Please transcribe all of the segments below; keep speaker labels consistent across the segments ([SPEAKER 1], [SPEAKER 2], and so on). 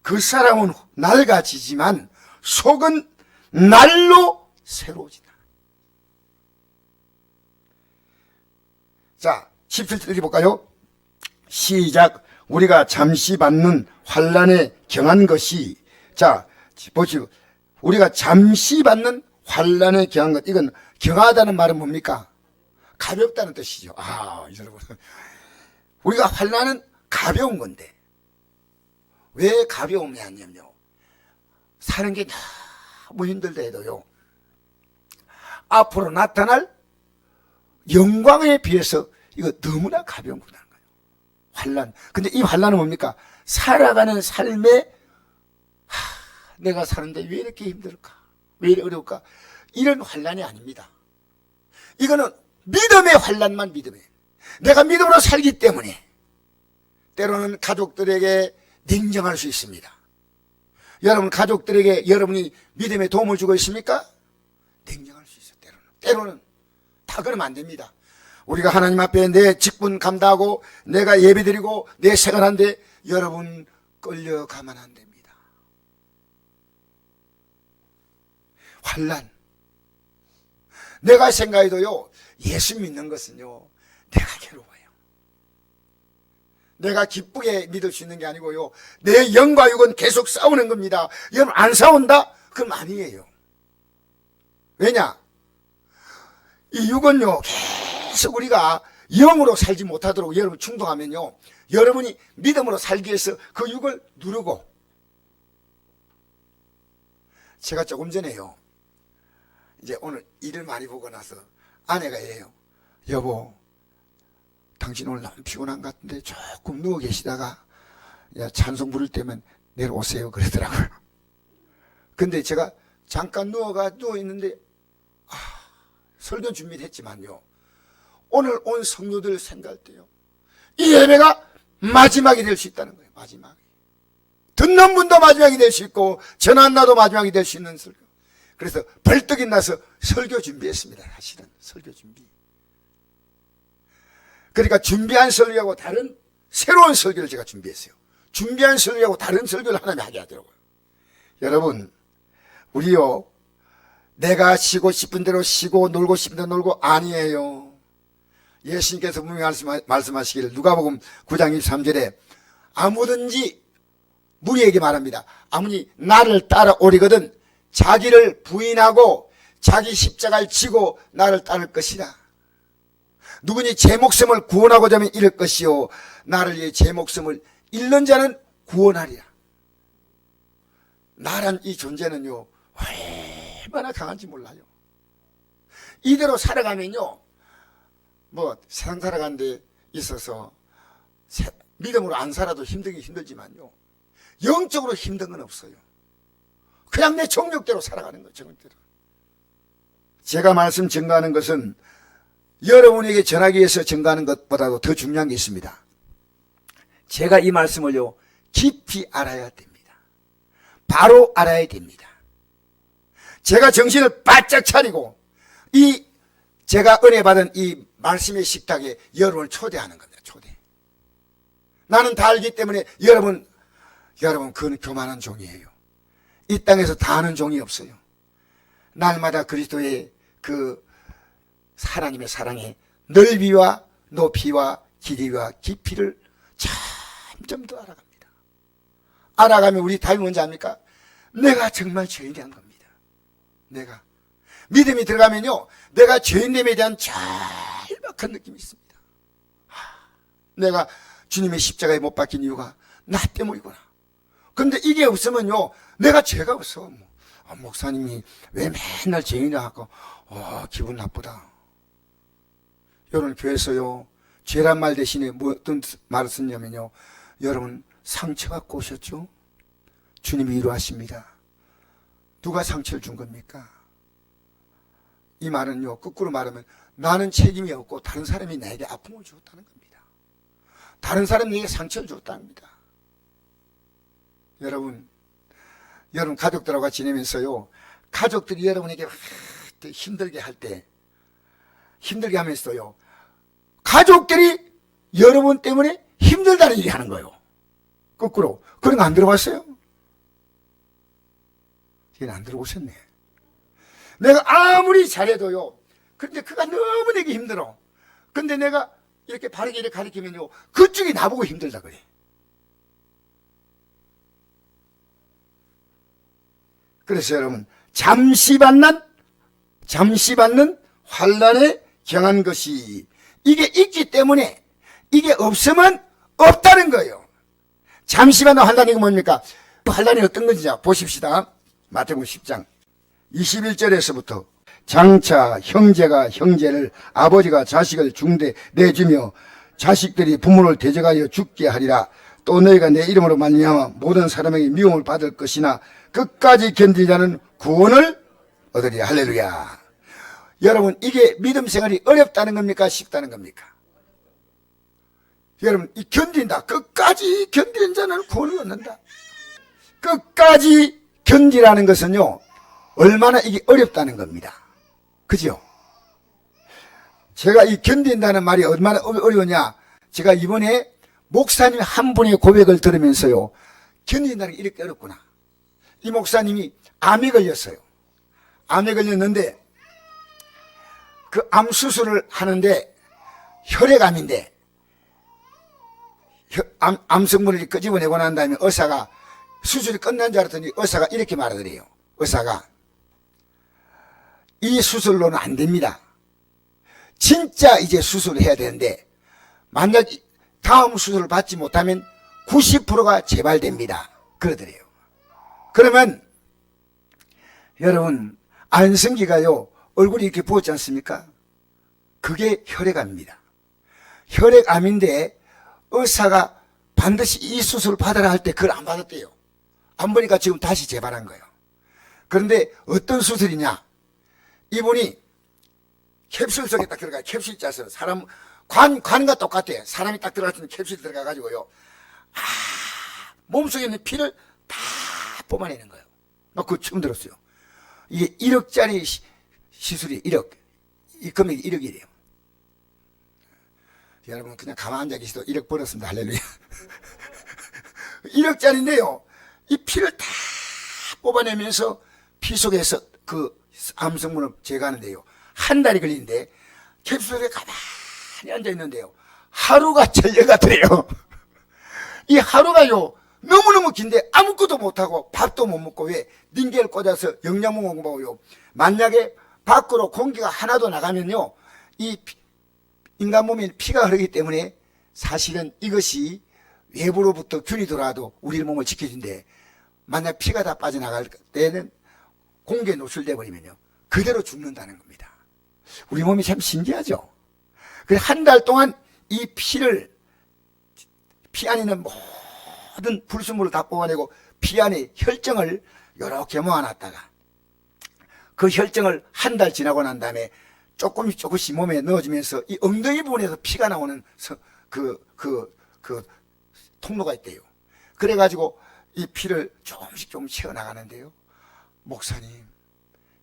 [SPEAKER 1] 그 사람은 낡아지지만 속은 날로 새로워진다. 자, 17절 읽어볼까요? 시작. 우리가 잠시 받는 환난에 경한 것이, 자, 보시오. 우리가 잠시 받는 환난에 경한 것, 이건 경하다는 말은 뭡니까? 가볍다는 뜻이죠. 여러분, 우리가 환난은 가벼운 건데 왜 가벼우냐면요, 사는 게 너무 힘들다 해도요, 앞으로 나타날 영광에 비해서 이거 너무나 가벼운 거라는 거예요. 환난. 근데 이 환난은 뭡니까? 살아가는 삶에 내가 사는데 왜 이렇게 힘들까? 왜 이렇게 어려울까? 이런 환난이 아닙니다. 이거는 믿음의 환난만 믿음에, 내가 믿음으로 살기 때문에 때로는 가족들에게 냉정할 수 있습니다. 여러분 가족들에게 여러분이 믿음에 도움을 주고 있습니까? 냉정할 수 있어요. 때로는 다 그러면 안 됩니다. 우리가 하나님 앞에 내 직분 감당하고 내가 예배드리고 내 생활하는데 여러분 끌려가면 안 됩니다. 환난. 내가 생각해도요, 예수 믿는 것은요, 내가 괴로워요. 내가 기쁘게 믿을 수 있는 게 아니고요, 내 영과 육은 계속 싸우는 겁니다. 여러분 안 싸운다? 그럼 아니에요. 왜냐? 이 육은요, 계속 우리가 영으로 살지 못하도록 여러분 충동하면요, 여러분이 믿음으로 살기 위해서 그 육을 누르고. 제가 조금 전에요, 이제 오늘 일을 많이 보고 나서 아내가 이래요. 여보, 당신 오늘 너무 피곤한 것 같은데 조금 누워 계시다가 찬송 부를 때면 내려오세요 그러더라고요. 근데 제가 잠깐 누워 있는데 설교 준비를 했지만요, 오늘 온 성도들 생각할 때요, 이 예배가 마지막이 될 수 있다는 거예요. 마지막이. 듣는 분도 마지막이 될 수 있고 전한 나도 마지막이 될 수 있는 설교. 그래서 벌떡이 나서 설교 준비했습니다. 사실은 설교 준비. 그러니까 준비한 설교하고 다른 새로운 설교를 제가 준비했어요. 준비한 설교하고 다른 설교를 하나님이 하게 하더라고요. 여러분, 우리요, 내가 쉬고 싶은 대로 쉬고 놀고 싶은 대로 놀고 아니에요. 예수님께서 분명히 말씀하시기를 누가복음 9장 23절에 아무든지 무리에게 말합니다. 아무니 나를 따라오리거든 자기를 부인하고 자기 십자가를 지고 나를 따를 것이라. 누구니 제 목숨을 구원하고자 하면 잃을 것이요 나를 위해 제 목숨을 잃는 자는 구원하리라. 나란 이 존재는요, 얼마나 강한지 몰라요. 이대로 살아가면요, 뭐 세상 살아가는 데 있어서 믿음으로 안 살아도 힘들긴 힘들지만요, 영적으로 힘든 건 없어요. 그냥 내 정욕대로 살아가는 거예요. 정욕대로. 제가 말씀 증거하는 것은 여러분에게 전하기 위해서 증거하는 것보다도 더 중요한 게 있습니다. 제가 이 말씀을요, 깊이 알아야 됩니다. 바로 알아야 됩니다. 제가 정신을 바짝 차리고 제가 은혜 받은 이 말씀의 식탁에 여러분을 초대하는 겁니다. 초대. 나는 다 알기 때문에 여러분 그건 교만한 종이에요. 이 땅에서 다 아는 종이 없어요. 날마다 그리스도의 그 하나님의 사랑의 넓이와 높이와 길이와 깊이를 점점 더 알아갑니다. 알아가면 우리 답이 뭔지 압니까? 내가 정말 죄인이란 겁니다. 내가 믿음이 들어가면요, 내가 죄인됨에 대한 절박한 느낌이 있습니다. 내가 주님의 십자가에 못 박힌 이유가 나 때문이구나. 근데 이게 없으면요, 내가 죄가 없어. 목사님이 왜 맨날 죄인이라 하고 기분 나쁘다. 여러분 교회에서요, 죄란 말 대신에 어떤 말을 썼냐면요, 여러분 상처받고 오셨죠? 주님이 위로하십니다. 누가 상처를 준 겁니까? 이 말은요, 거꾸로 말하면 나는 책임이 없고 다른 사람이 나에게 아픔을 주었다는 겁니다. 다른 사람이 내게 상처를 주었다는 겁니다. 여러분 가족들하고 지내면서요, 가족들이 여러분에게 힘들게 할 때, 힘들게 하면서요, 가족들이 여러분 때문에 힘들다는 얘기 하는 거예요. 거꾸로. 그런 거 안 들어봤어요? 이건 안 들어오셨네. 내가 아무리 잘해도요, 근데 그가 너무 내기 힘들어. 근데 내가 이렇게 바르게 이렇게 가르치면요, 그쪽이 나보고 힘들다 그래. 그래서 여러분, 잠시 받는 환난에 경한 것이 이게 있기 때문에 이게 없으면 없다는 거예요. 잠시 받는 환난이 뭡니까? 환난이 어떤 건지 보십시다. 마태복음 10장 21절에서부터 장차 형제가 형제를, 아버지가 자식을 중대 내주며 자식들이 부모를 대적하여 죽게 하리라. 또 너희가 내 이름으로 말미암아 모든 사람에게 미움을 받을 것이나 끝까지 견디자는 구원을 얻으리라. 할렐루야. 여러분, 이게 믿음 생활이 어렵다는 겁니까? 쉽다는 겁니까? 여러분, 이 견딘다. 끝까지 견디는 자는 구원을 얻는다. 끝까지 견디라는 것은요, 얼마나 이게 어렵다는 겁니다. 그죠? 제가 이 견딘다는 말이 얼마나 어려우냐. 제가 이번에 목사님 한 분의 고백을 들으면서요, 견딘다는 게 이렇게 어렵구나. 이 목사님이 암에 걸렸어요. 암에 걸렸는데 그 암 수술을 하는데 혈액암인데 암성분을 끄집어내고 난 다음에 의사가 수술이 끝난 줄 알았더니 의사가 이렇게 말하더래요. 의사가 이 수술로는 안 됩니다. 진짜 이제 수술을 해야 되는데 만약 다음 수술을 받지 못하면 90%가 재발됩니다. 그러더래요. 그러면 여러분, 안성기가요 얼굴이 이렇게 부었지 않습니까? 그게 혈액암입니다. 혈액암인데 의사가 반드시 이 수술을 받아라 할 때 그걸 안 받았대요. 안 보니까 지금 다시 재발한 거예요. 그런데 어떤 수술이냐? 이분이 캡슐 속에 딱 들어가요. 캡슐 짜서 사람 관과 똑같아요. 사람이 딱 들어갈 때 캡슐 들어가가지고요, 몸속에 있는 피를 다 뽑아내는 거예요. 나 그거 처음 들었어요. 이게 1억짜리 시술이 1억. 이 금액이 1억이래요. 여러분, 그냥 가만 앉아 계시도 1억 벌었습니다. 할렐루야. 1억짜리인데요. 이 피를 다 뽑아내면서 피 속에서 그 암성분을 제거하는데요. 한 달이 걸리는데 캡슐에 가만히 앉아 있는데요. 하루가 전려 같더래요. 이 하루가요, 너무너무 긴데 아무것도 못하고 밥도 못 먹고, 왜? 닌겔 꽂아서 영양분 공부하고요. 만약에 밖으로 공기가 하나도 나가면요, 이 인간 몸에 피가 흐르기 때문에 사실은 이것이 외부로부터 균이 들어와도 우리 몸을 지켜준대. 만약 피가 다 빠져나갈 때는 공기에 노출돼 버리면요, 그대로 죽는다는 겁니다. 우리 몸이 참 신기하죠. 그래서 한 달 동안 이 피를, 피 안에 있는 모든 불순물을 다 뽑아내고 피 안에 혈정을 이렇게 모아놨다가 그 혈정을 한 달 지나고 난 다음에 조금씩 몸에 넣어주면서 이 엉덩이 부분에서 피가 나오는 그 통로가 있대요. 그래가지고 이 피를 조금씩 채워나가는데요. 목사님,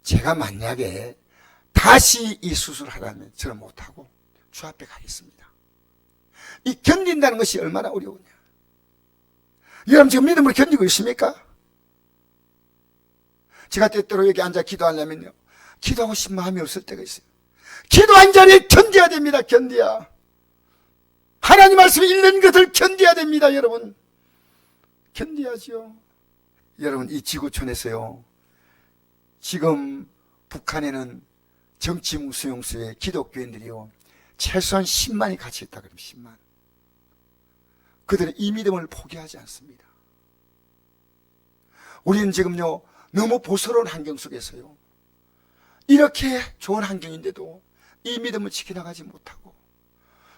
[SPEAKER 1] 제가 만약에 다시 이 수술을 하라면 저는 못하고 주 앞에 가겠습니다. 이 견딘다는 것이 얼마나 어려우냐. 여러분, 지금 믿음으로 견디고 있습니까? 제가 때때로 여기 앉아 기도하려면요, 기도하고 싶은 마음이 없을 때가 있어요. 기도한 자리에 견뎌야 됩니다. 견뎌야. 하나님 말씀에 있는 것을 견뎌야 됩니다. 여러분, 견뎌야죠. 여러분, 이 지구촌에서요, 지금 북한에는 정치무 수용소에 기독교인들이요, 최소한 10만이 같이 있다 그러면 10만. 그들은 이 믿음을 포기하지 않습니다. 우리는 지금요, 너무 보수로운 환경 속에서요, 이렇게 좋은 환경인데도 이 믿음을 지켜나가지 못하고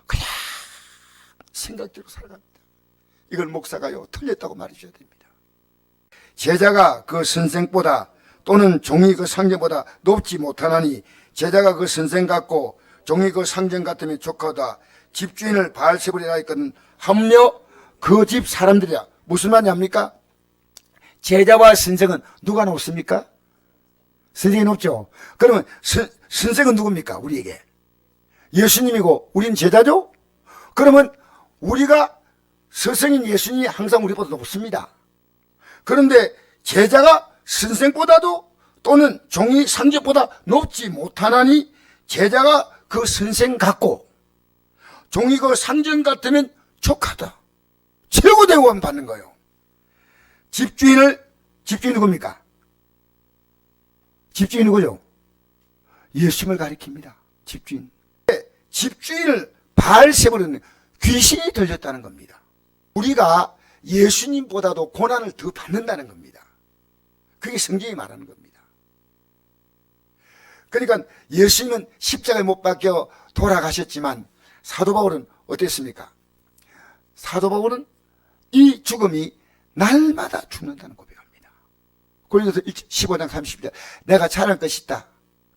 [SPEAKER 1] 그냥 생각대로 살아갑니다. 이걸 목사가요, 틀렸다고 말해줘야 됩니다. 제자가 그 선생보다 또는 종이 그 상전보다 높지 못하나니 제자가 그 선생 같고 종이 그 상전 같으면 좋거다. 집주인을 바알세불이라 했거든. 하물며 그 집 사람들이야. 무슨 말이합니까? 제자와 선생은 누가 높습니까? 선생이 높죠. 그러면 선생은 누굽니까? 우리에게 예수님이고 우린 제자죠. 그러면 우리가 스승인 예수님이 항상 우리보다 높습니다. 그런데 제자가 선생보다도 또는 종이 상접보다 높지 못하나니 제자가 그 선생 같고 종이 그 상전 같으면 족하다. 최고 대우함 받는 거예요. 집주인이 누굽니까? 집주인이 누구죠? 예수님을 가리킵니다. 집주인. 집주인을 바알세불은 귀신이 들렸다는 겁니다. 우리가 예수님보다도 고난을 더 받는다는 겁니다. 그게 성경이 말하는 겁니다. 그러니까 예수님은 십자가에 못 박혀 돌아가셨지만 사도 바울은 어땠습니까? 사도 바울은 이 죽음이 날마다 죽는다는 고백합니다. 고린도서 15장 30절 내가 잘할 것이 있다.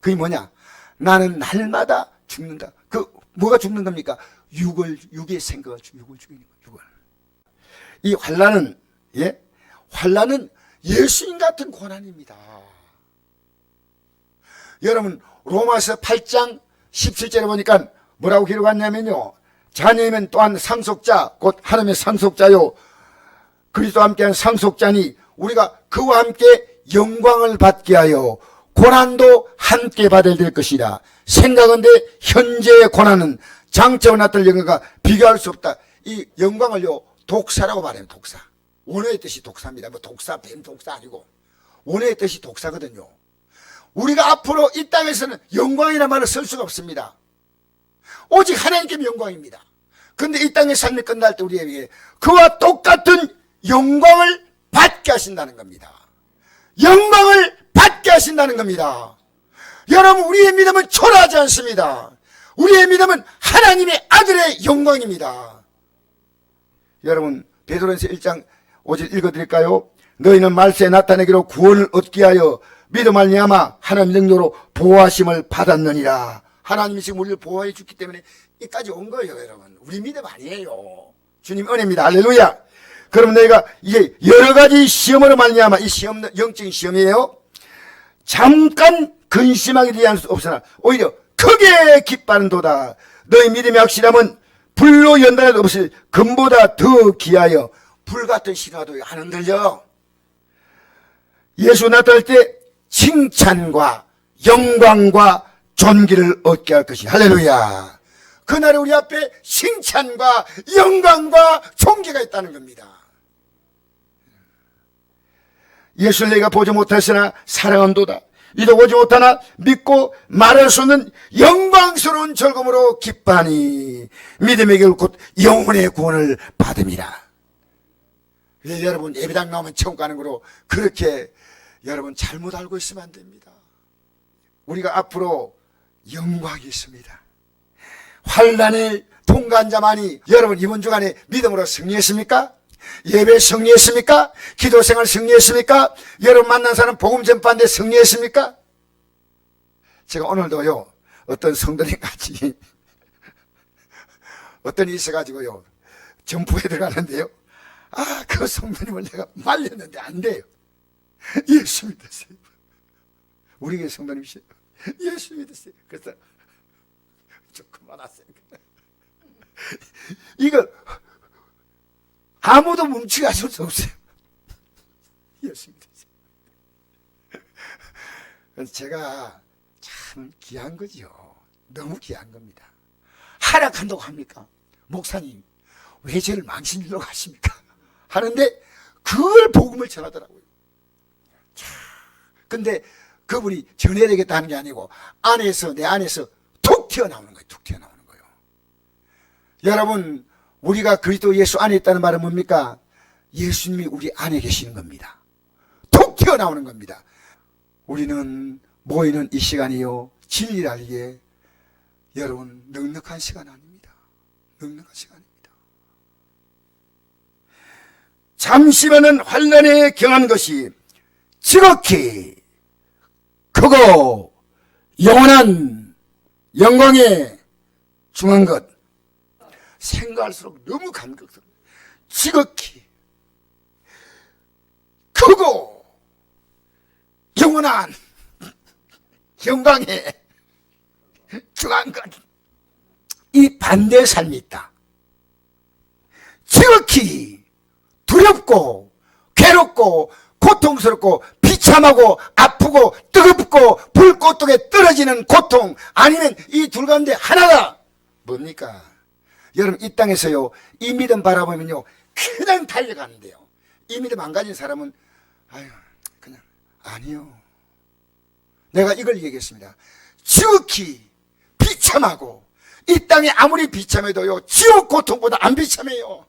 [SPEAKER 1] 그게 뭐냐? 나는 날마다 죽는다. 그 뭐가 죽는 겁니까? 육의 생각을 육을 죽이는 거예요. 육을. 이 환난은 환난은 예수님 같은 고난입니다. 여러분 로마서 8장 17절에 보니까 뭐라고 기록했냐면요. 자녀이면 또한 상속자 곧 하나님의 상속자요 그리스도와 함께한 상속자니 우리가 그와 함께 영광을 받게 하여 고난도 함께 받아야 될 것이라. 생각은데 현재의 고난은 장차에 나타날 영광과 비교할 수 없다. 이 영광을요 독사라고 말해요. 독사. 원어의 뜻이 독사입니다. 뭐 독사, 뱀 독사 아니고 원어의 뜻이 독사거든요. 우리가 앞으로 이 땅에서는 영광이라는 말을 쓸 수가 없습니다. 오직 하나님께 영광입니다. 그런데 이 땅의 삶이 끝날 때 우리에게 그와 똑같은 영광을 받게 하신다는 겁니다. 영광을 받게 하신다는 겁니다. 여러분 우리의 믿음은 초라하지 않습니다. 우리의 믿음은 하나님의 아들의 영광입니다. 여러분 베드로전서 1장 5절 읽어드릴까요? 너희는 말세에 나타내기로 구원을 얻게 하여 믿음 말미암아 하나님 능력으로 보호하심을 받았느니라. 하나님이 지금 우리를 보호해 주기 때문에 여기까지 온 거예요. 여러분 우리 믿음 아니에요. 주님 은혜입니다. 할렐루야. 그러면 너희가 이게 여러 가지 시험으로 말미암아 이 시험은 영적인 시험이에요. 잠깐 근심하게 되지 않을 수 없으나 오히려 크게 기뻐하는도다. 너희 믿음의 확실함은 불로 연단해도 없을 금보다 더 귀하여. 불 같은 신화도 안 흔들려. 예수 나타날 때 칭찬과 영광과 존귀를 얻게 할 것이. 할렐루야. 그날에 우리 앞에 칭찬과 영광과 존귀가 있다는 겁니다. 예수를 내가 보지 못했으나 사랑한도다. 이도 보지 못하나 믿고 말할 수 없는 영광스러운 즐거움으로 기뻐하니 믿음의 결 곧 영혼의 구원을 받음이라. 여러분 예배당 나오면 천국 가는 거로 그렇게 여러분 잘못 알고 있으면 안 됩니다. 우리가 앞으로 영광이 있습니다. 환난을 통과한 자만이. 여러분 이번 주간에 믿음으로 승리했습니까? 예배 승리했습니까? 기도생활 승리했습니까? 여러분 만난 사람 복음 전파하는데 승리했습니까? 제가 오늘도요 어떤 성도님 같이 어떤 일이 있어가지고요 점프에 들어가는데요, 그 성도님을 내가 말렸는데 안 돼요. 예수 믿으세요. 우리 교회 성도님이세요. 예수 믿으세요. 그래서 좀 그만하세요. 이걸 아무도 뭉치게 하실 수 없어요. 예수 믿으세요. 그래서 제가 참 귀한 거죠. 너무 귀한 겁니다. 하락한다고 합니까? 목사님 왜 저를 망신주러 가십니까? 하는데 그걸 복음을 전하더라고요. 근데 그분이 전해야겠다 하는 게 아니고 내 안에서 툭 튀어나오는 거예요. 툭 튀어나오는 거예요. 여러분 우리가 그리스도 예수 안에 있다는 말은 뭡니까? 예수님이 우리 안에 계시는 겁니다. 툭 튀어나오는 겁니다. 우리는 모이는 이 시간이요 진리를 알기에 여러분 넉넉한 시간 아닙니다. 넉넉한 시간입니다. 잠시만은 환난에 경한 것이 지극히 크고 영원한 영광에 중한 것. 생각할수록 너무 감격스럽습니다. 지극히 크고 영원한 영광에 중한 것. 이 반대의 삶이 있다. 지극히 두렵고 괴롭고 고통스럽고 비참하고 아프고 뜨겁고 불꽃독에 떨어지는 고통, 아니면 이 둘 가운데 하나가 뭡니까? 여러분, 이 땅에서요, 이 믿음 바라보면요, 그냥 달려가는데요, 이 믿음 안 가진 사람은 아유, 그냥 아니요. 내가 이걸 얘기했습니다. 지극히 비참하고, 이 땅에 아무리 비참해도요, 지옥 고통보다 안 비참해요.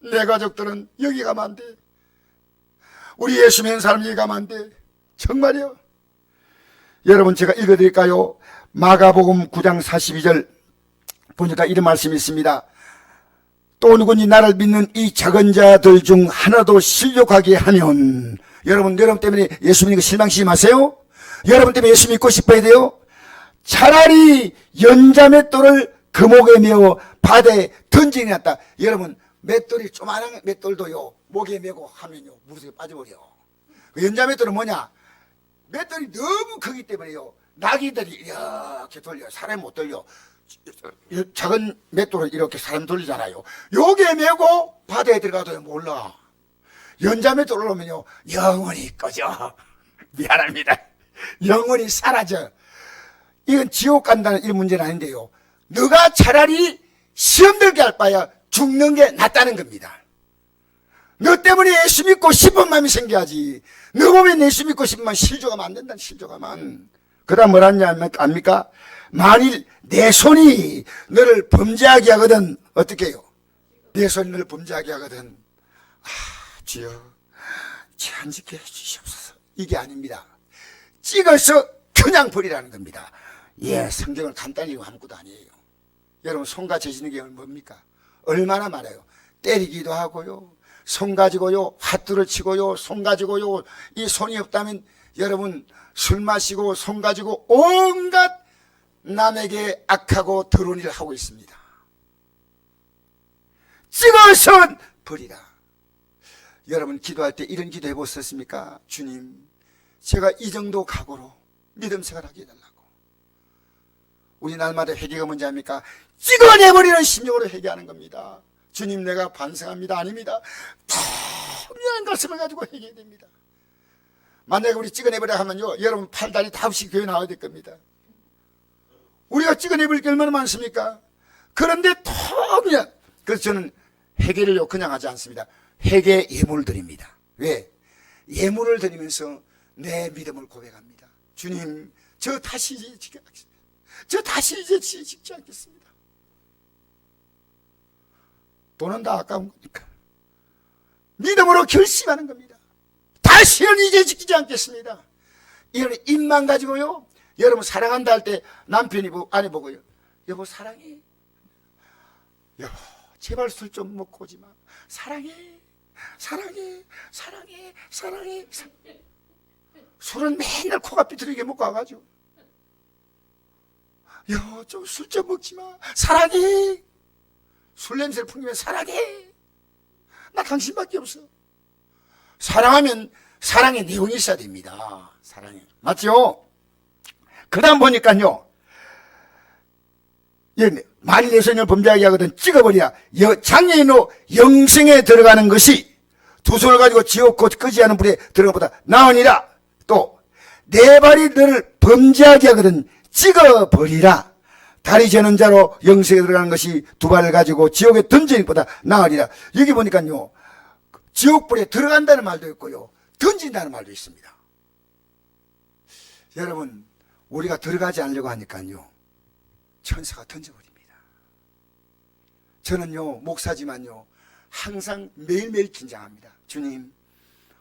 [SPEAKER 1] 내 가족들은 여기 가면 안 돼. 우리 예수 믿는 사람 여기 가면 안 돼. 정말요. 여러분, 제가 읽어드릴까요? 마가복음 9장 42절 보니까 이런 말씀이 있습니다. 또 누구니 나를 믿는 이 작은 자들 중 하나도 실족하게 하면, 여러분 때문에 예수 믿는 거 실망시지 마세요. 여러분 때문에 예수 믿고 싶어야 돼요. 차라리 연자맷돌을 금옥에 메어 바다에 던지게 놨다. 여러분, 맷돌이 조만한 맷돌도요, 목에 메고 하면요, 물속에 빠져버려. 그 연자맷돌은 뭐냐? 맷돌이 너무 크기 때문에요, 나귀들이 이렇게 돌려. 사람이 못 돌려. 작은 맷돌을 이렇게 사람 돌리잖아요. 요게 메고 바다에 들어가도 몰라. 연자맷돌 오면요, 영원히 꺼져. 미안합니다. 영원히 사라져. 이건 지옥 간다는 이 문제는 아닌데요, 너가 차라리 시험 들게 할 바야 죽는 게 낫다는 겁니다. 너 때문에 예수 믿고 싶은 마음이 생겨야지. 너 보면 예수 믿고 싶으면 실족하면 안 된다. 실족하면. 그 다음 뭐라냐 압니까? 만일 내 손이 너를 범죄하게 하거든, 어떻게 해요? 내 손이 너를 범죄하게 하거든, 주여 죄안 짓게 해주시옵소서. 이게 아닙니다. 찍어서 그냥 버리라는 겁니다. 예, 성경을 간단히 읽고 아무것도 아니에요. 여러분, 손과 재지는 게 뭡니까? 얼마나 많아요. 때리기도 하고요, 손 가지고요, 화투를 치고요, 손 가지고요. 이 손이 없다면 여러분, 술 마시고 손 가지고 온갖 남에게 악하고 더러운 일을 하고 있습니다. 찍어서 버리라. 여러분, 기도할 때 이런 기도 해보셨습니까? 주님, 제가 이 정도 각오로 믿음 생활하게 해달라고. 우리 날마다 회개가 뭔지 압니까? 찍어내버리는 심령으로 회개하는 겁니다. 주님, 내가 반성합니다. 아닙니다. 분명한 가슴을 가지고 회개해야 됩니다. 만약에 우리 찍어내버려 하면요, 여러분 팔다리 다 없이 교회 나와야 될 겁니다. 우리가 찍어내버릴 게 얼마나 많습니까? 그런데 그냥, 그래서 저는 회개를요 그냥 하지 않습니다. 회개 예물을 드립니다. 왜? 예물을 드리면서 내 믿음을 고백합니다. 주님, 저 다시 이제 지지 않겠습니다. 저 다시 이제 짓지 않겠습니다. 돈은 다 아까운 거니까 믿음으로 결심하는 겁니다. 다시는 이제 지키지 않겠습니다. 이런 입만 가지고요, 여러분 사랑한다 할 때 남편이 아내 보고요, 여보 사랑해, 여보 제발 술 좀 먹고 오지 마, 사랑해, 사랑해, 사랑해, 사랑해. 술은 맨날 코가 삐뚤게 먹고 와가지고, 여보 좀 술 좀 먹지 마, 사랑해. 술 냄새를 풍기면 사랑해, 나 당신밖에 없어. 사랑하면 사랑의 내용이 있어야 됩니다. 사랑해, 맞죠? 그 다음 보니까요, 만일 내 손을 범죄하게 하거든 찍어버리라. 장애인으로 영생에 들어가는 것이 두 손을 가지고 지옥 끄지 않은 불에 들어가는 것보다 나으니라. 또 내 발이 너를 범죄하게 하거든 찍어버리라. 다리 저는 자로 영생에 들어가는 것이 두 발을 가지고 지옥에 던지는 것보다 나으리라. 여기 보니까요, 지옥불에 들어간다는 말도 있고요, 던진다는 말도 있습니다. 여러분, 우리가 들어가지 않으려고 하니까요, 천사가 던져버립니다. 저는요, 목사지만요, 항상 매일매일 긴장합니다. 주님,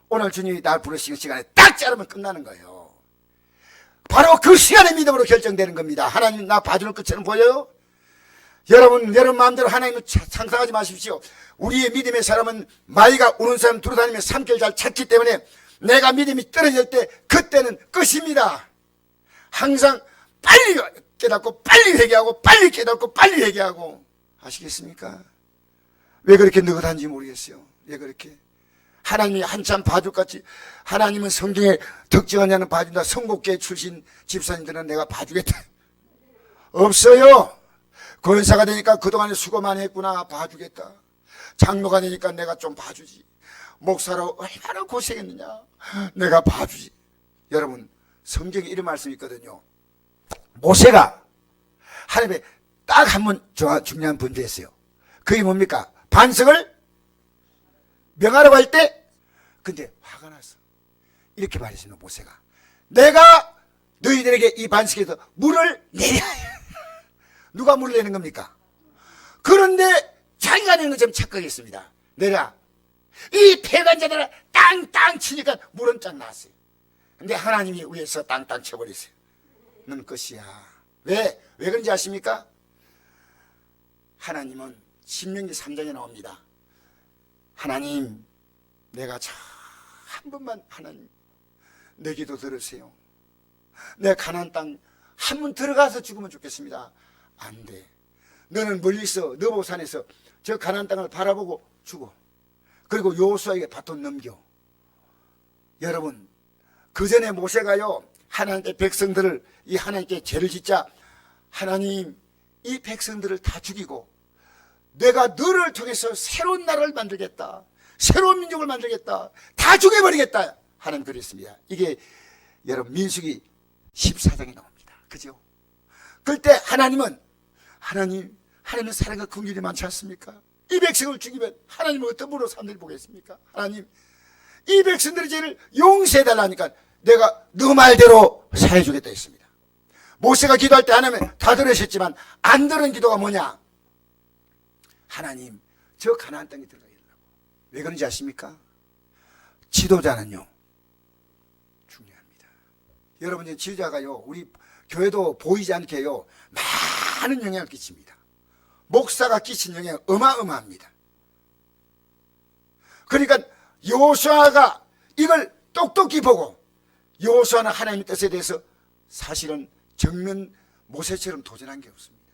[SPEAKER 1] 오늘 주님이 날 부르시는 시간에 딱 자르면 끝나는 거예요. 바로 그 시간의 믿음으로 결정되는 겁니다. 하나님 나 봐주는 것처럼 보여요? 여러분 마음대로 하나님을 상상하지 마십시오. 우리의 믿음의 사람은 마이가 우는 사람 두루다니며 삼켜를 잘 찾기 때문에 내가 믿음이 떨어질 때 그때는 끝입니다. 항상 빨리 깨닫고 빨리 회개하고 빨리 깨닫고 빨리 회개하고. 아시겠습니까? 왜 그렇게 느긋한지 모르겠어요. 왜 그렇게 하나님이 한참 봐줄같이, 하나님은 성경에 덕지하냐는 봐준다. 선곡계 출신 집사님들은 내가 봐주겠다 없어요. 권사가 되니까 그동안에 수고 많이 했구나, 봐주겠다. 장로가 되니까 내가 좀 봐주지. 목사로 얼마나 고생했느냐. 내가 봐주지. 여러분, 성경에 이런 말씀이 있거든요. 모세가 하나님의 딱 한 번 중요한 번제했어요. 그게 뭡니까? 반석을 명하라고 할 때, 근데 화가 났어. 이렇게 말했습니다. 모세가, 내가 너희들에게 이 반석에서 물을 내려. 누가 물을 내는 겁니까? 그런데 자기가 내는 것처럼 착각했습니다. 내라. 이 폐간자들아 땅땅 치니까 물은 쫙 나왔어요. 근데 하나님이 위에서 땅땅 쳐버렸어요. 넌 끝이야. 왜 그런지 아십니까? 하나님은 신명기 3장에 나옵니다. 하나님, 내가 한 번만 하나님 내 기도 들으세요. 내 가나안 땅 한 번 들어가서 죽으면 좋겠습니다. 안 돼. 너는 멀리서 느보산에서 저 가나안 땅을 바라보고 죽어. 그리고 여호수아에게 바톤 넘겨. 여러분, 그 전에 모세가요, 하나님께 백성들을, 이 하나님께 죄를 짓자, 하나님 이 백성들을 다 죽이고 내가 너를 통해서 새로운 나라를 만들겠다, 새로운 민족을 만들겠다, 다 죽여버리겠다, 하나님 그랬습니다. 이게 여러분 민수기 14장에 나옵니다. 그죠? 그때 하나님은 하나님은 사랑과 긍휼이 많지 않습니까? 이 백성을 죽이면 하나님은 어떤 분으로 사람들이 보겠습니까? 하나님, 이 백성들의 죄를 용서해달라니까 내가 너 말대로 사해주겠다 했습니다. 모세가 기도할 때 하나님은 다 들으셨지만 안 들은 기도가 뭐냐? 하나님, 저 가나안 땅에 들어가야 된다고. 왜 그런지 아십니까? 지도자는요, 중요합니다. 여러분, 지도자가요, 우리 교회도 보이지 않게요, 많은 영향을 끼칩니다. 목사가 끼친 영향은 어마어마합니다. 그러니까 여호수아가 이걸 똑똑히 보고, 여호수아는 하나님의 뜻에 대해서 사실은 정면 모세처럼 도전한 게 없습니다.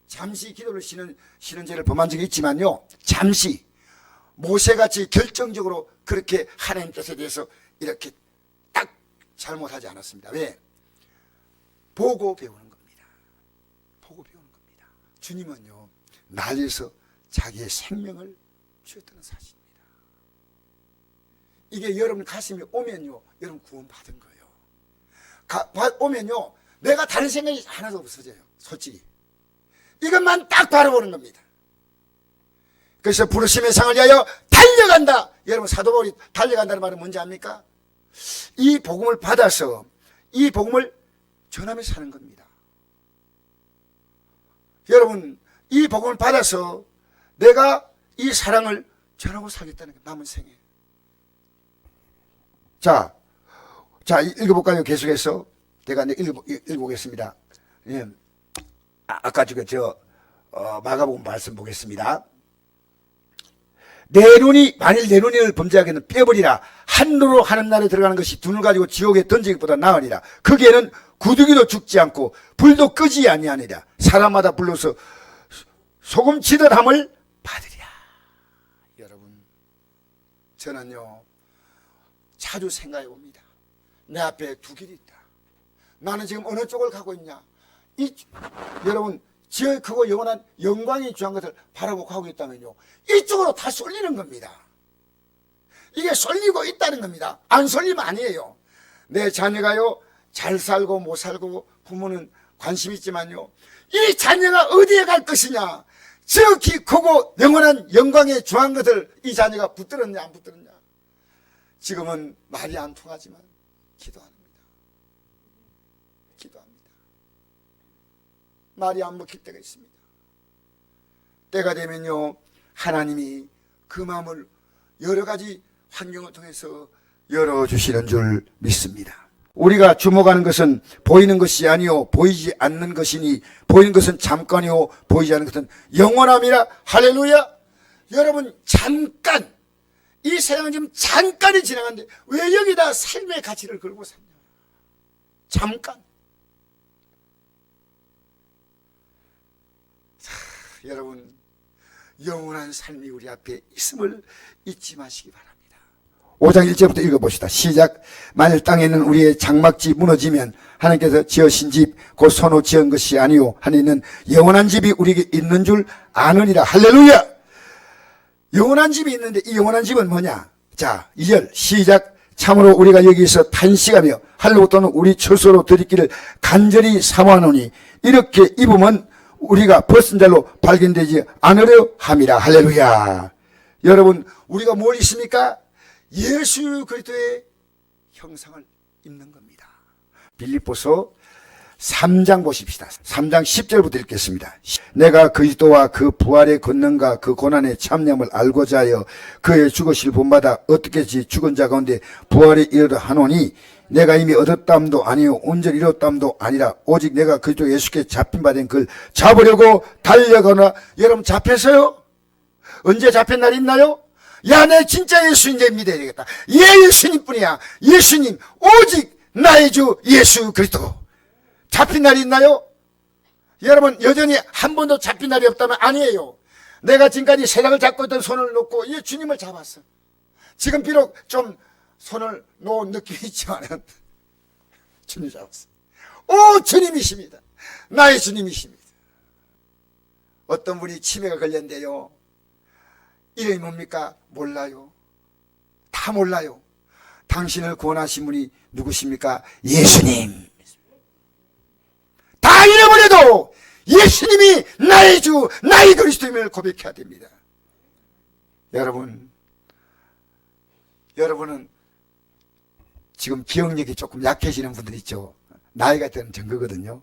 [SPEAKER 1] 잠시 기도를 쉬는 죄를 범한 적이 있지만요, 잠시 모세같이 결정적으로 그렇게 하나님 뜻에 대해서 이렇게 딱 잘못하지 않았습니다. 왜? 보고 배우는 겁니다. 보고 배우는 겁니다. 주님은요, 날 위해서 자기의 생명을 주셨다는 사실입니다. 이게 여러분 가슴에 오면요, 여러분 구원받은 거예요. 오면요, 내가 다른 생각이 하나도 없어져요. 솔직히 이것만 딱 바라보는 겁니다. 그래서 부르심의 상을 위하여 달려간다. 여러분, 사도 바울이 달려간다는 말은 뭔지 압니까? 이 복음을 받아서 이 복음을 전하면서 사는 겁니다. 여러분, 이 복음을 받아서 내가 이 사랑을 전하고 살겠다는 게 남은 생에. 자, 읽어볼까요? 계속해서 제가 읽어보겠습니다. 예. 아까 마가복음 말씀 보겠습니다. 만일 내 눈을 범죄하게는 빼버리라. 한눈으로 하는 날에 들어가는 것이 두 눈을 가지고 지옥에 던지기보다 나으니라. 거기에는 구더기도 죽지 않고 불도 끄지 아니하니라. 사람마다 불러서 소금치듯 함을 받으리라. 여러분, 저는요, 자주 생각해 봅니다. 내 앞에 두 길이 있다. 나는 지금 어느 쪽을 가고 있냐? 여러분, 지혜의 크고 영원한 영광이 주한 것을 바라보고 가고 있다면요, 이쪽으로 다 쏠리는 겁니다. 이게 쏠리고 있다는 겁니다. 안 쏠리면 아니에요. 내 자녀가요, 잘 살고 못 살고 부모는 관심 있지만요, 이 자녀가 어디에 갈 것이냐, 저 크고 영원한 영광에 주한 것을 이 자녀가 붙들었냐 안 붙들었냐. 지금은 말이 안 통하지만 기도합니다. 말이 안 먹힐 때가 있습니다. 때가 되면요, 하나님이 그 마음을 여러 가지 환경을 통해서 열어주시는 줄 믿습니다. 우리가 주목하는 것은 보이는 것이 아니요 보이지 않는 것이니, 보이는 것은 잠깐이요 보이지 않는 것은 영원함이라. 할렐루야. 여러분, 잠깐, 이 세상은 지금 잠깐이 지나갔는데 왜 여기다 삶의 가치를 걸고 샀냐. 잠깐. 여러분, 영원한 삶이 우리 앞에 있음을 잊지 마시기 바랍니다. 5장 1절부터 읽어봅시다. 시작. 만일 땅에 있는 우리의 장막집 무너지면 하나님께서 지으신 집 곧 손으로 지은 것이 아니요 하나님은 영원한 집이 우리에게 있는 줄 아느니라. 할렐루야. 영원한 집이 있는데 이 영원한 집은 뭐냐? 자, 2절 시작. 참으로 우리가 여기서 탄식하며 할로 또는 우리 처소로 드리기를 간절히 사모하노니 이렇게 입으면 우리가 벗은 자로 발견되지 않으려 함이라. 할렐루야. 여러분, 우리가 뭘 입습니까? 예수 그리스도의 형상을 입는 겁니다. 빌립보서 3장 보십시다. 3장 10절부터 읽겠습니다. 내가 그리스도와 그 부활의 권능과 그 고난의 참념을 알고자 하여 그의 죽으실 본받아 어떻게 죽은 자 가운데 부활에 이르러 하노니 내가 이미 얻었담도 아니요 온전히 이뤘담도 아니라 오직 내가 그리스도 예수께 잡힌 바 된 그를 잡으려고 달려가나. 여러분 잡혔어요? 언제 잡힌 날 있나요? 야, 내 진짜 예수님 믿어야 되겠다. 예수님뿐이야. 예수님, 오직 나의 주 예수 그리스도. 잡힌 날이 있나요? 여러분, 여전히 한 번도 잡힌 날이 없다면 아니에요. 내가 지금까지 세상을 잡고 있던 손을 놓고 이 주님을 잡았어. 지금 비록 좀 손을 놓은 느낌이 있지만은 주님 잡았어. 오, 주님이십니다. 나의 주님이십니다. 어떤 분이 치매가 걸렸는데요. 이름이 뭡니까? 몰라요. 다 몰라요. 당신을 구원하신 분이 누구십니까? 예수님. 다 잃어버려도 예수님이 나의 주, 나의 그리스도임을 고백해야 됩니다. 여러분은 지금 기억력이 조금 약해지는 분들 있죠. 나이가 되는 증거거든요.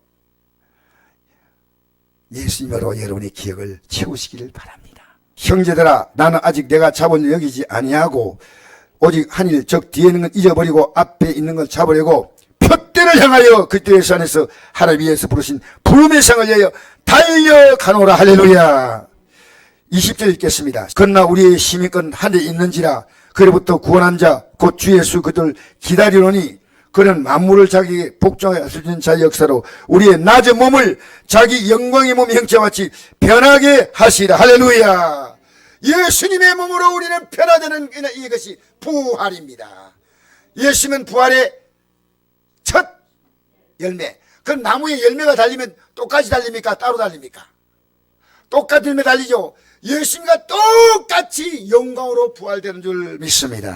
[SPEAKER 1] 예수님으로 여러분의 기억을 채우시기를 바랍니다. 형제들아, 나는 아직 내가 잡을 여기지 아니하고 오직 한 일, 즉 뒤에 있는 건 잊어버리고 앞에 있는 걸 잡으려고 표대를 향하여 그리스도의 안에서 하나님 위에서 부르신 부름의 상을 위하여 달려가노라. 할렐루야. 20절 읽겠습니다. 그러나 우리의 시민권 하늘에 있는지라 그로부터 구원한 자 곧 주 예수 그들 기다리노니 그는 만물을 자기에게 복종하시는 자의 역사로 우리의 낮은 몸을 자기 영광의 몸 형체와 같이 변하게 하시라. 할렐루야. 예수님의 몸으로 우리는 변화되는 이것이 부활입니다. 예수님은 부활의 첫 열매. 그럼 나무에 열매가 달리면 똑같이 달립니까? 따로 달립니까? 똑같은 열매 달리죠. 예수님과 똑같이 영광으로 부활되는 줄 믿습니다.